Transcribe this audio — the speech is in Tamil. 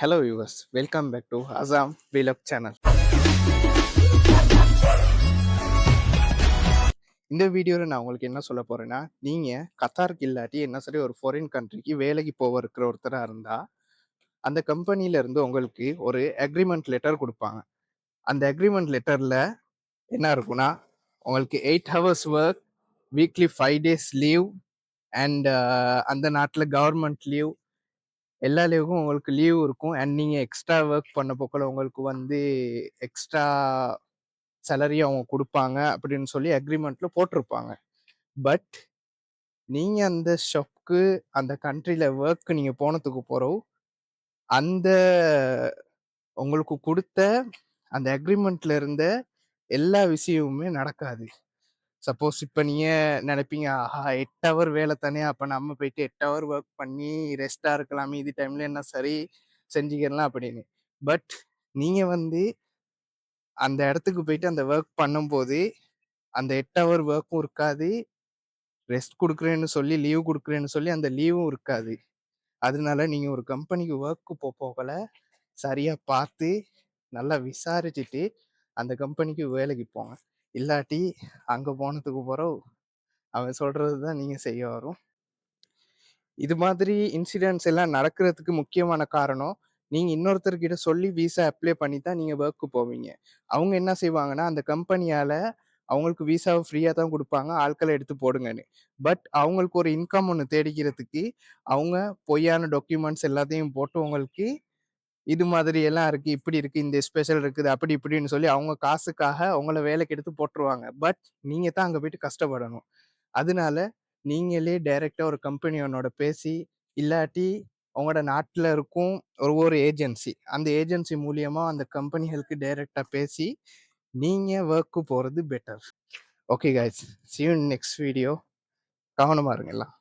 Hello viewers, welcome back to Azam Vlog channel. இந்த வீடியோவில் நான் உங்களுக்கு என்ன சொல்ல போறேன்னா, நீங்கள் கத்தாருக்கு இல்லாட்டி என்ன சரி ஒரு ஃபாரின் கண்ட்ரிக்கு வேலைக்கு போக இருக்கிற ஒருத்தராக இருந்தால் அந்த கம்பெனியில இருந்து உங்களுக்கு ஒரு அக்ரிமெண்ட் லெட்டர் கொடுப்பாங்க. அந்த அக்ரிமெண்ட் லெட்டரில் என்ன இருக்குன்னா, உங்களுக்கு 8 hours work, weekly 5 days leave and அந்த நாட்டில் கவர்மெண்ட் லீவ், எல்லா லீவுக்கும் உங்களுக்கு லீவ் இருக்கும். அண்ட் நீங்கள் எக்ஸ்ட்ரா ஒர்க் பண்ண போக்கில் உங்களுக்கு வந்து எக்ஸ்ட்ரா சேலரி அவங்க கொடுப்பாங்க அப்படின்னு சொல்லி அக்ரிமெண்ட்ல போட்டிருப்பாங்க. பட் நீங்க அந்த ஷாப்க்கு அந்த கண்ட்ரில ஒர்க் நீங்க போனதுக்கு போறோம், அந்த உங்களுக்கு கொடுத்த அந்த அக்ரிமெண்ட்ல இருந்த எல்லா விஷயமுமே நடக்காது. சப்போஸ் இப்ப நீங்க நினைப்பீங்க, ஆஹா 8 hour வேலை தானே, அப்ப நம்ம போயிட்டு 8 hour ஒர்க் பண்ணி ரெஸ்டா இருக்கலாமே, இது டைம்ல என்ன சரி செஞ்சுக்கலாம் அப்படின்னு. பட் நீங்க வந்து அந்த இடத்துக்கு போயிட்டு அந்த ஒர்க் பண்ணும்போது அந்த 8 hour ஒர்க்கும் இருக்காது, ரெஸ்ட் கொடுக்குறேன்னு சொல்லி லீவ் கொடுக்குறேன்னு சொல்லி அந்த லீவும் இருக்காது. அதனால நீங்க ஒரு கம்பெனிக்கு ஒர்க்கு போகல சரியா பார்த்து நல்லா விசாரிச்சுட்டு அந்த கம்பெனிக்கு வேலைக்கு போங்க. இல்லாட்டி அங்க போனதுக்கு பிறகு அவன் சொல்றது தான் நீங்க செய்ய வரும். இது மாதிரி இன்சிடென்ட்ஸ் எல்லாம் நடக்கிறதுக்கு முக்கியமான காரணம், நீங்க இன்னொருத்தர்கிட்ட சொல்லி விசா அப்ளை பண்ணி தான் நீங்க ஒர்க்கு போவீங்க. அவங்க என்ன செய்வாங்கன்னா, அந்த கம்பெனியால அவங்களுக்கு விசாவை ஃப்ரீயா தான் கொடுப்பாங்க, ஆட்களை எடுத்து போடுங்கன்னு. பட் அவங்களுக்கு ஒரு இன்கம் ஒன்று தேடிக்கிறதுக்கு அவங்க பொய்யான டாக்குமெண்ட்ஸ் எல்லாத்தையும் போட்டு உங்களுக்கு இது மாதிரி எல்லாம் இருக்கு, இப்படி இருக்கு, இந்த ஸ்பெஷல் இருக்குது, அப்படி இப்படின்னு சொல்லி அவங்க காசுக்காக அவங்கள வேலைக்கு எடுத்து போட்டுருவாங்க. பட் நீங்க தான் அங்க போயிட்டு கஷ்டப்படணும். அதனால நீங்களே டைரக்டா ஒரு கம்பெனியோட பேசி, இல்லாட்டி உங்களோட நாட்டுல இருக்கும் ஒரு ஏஜென்சி, அந்த ஏஜென்சி மூலியமா அந்த கம்பெனிகளுக்கு டைரக்டா பேசி நீங்க ஒர்க்கு போறது better. Okay guys, see you in next video. கவனமா இருங்க எல்லாம்.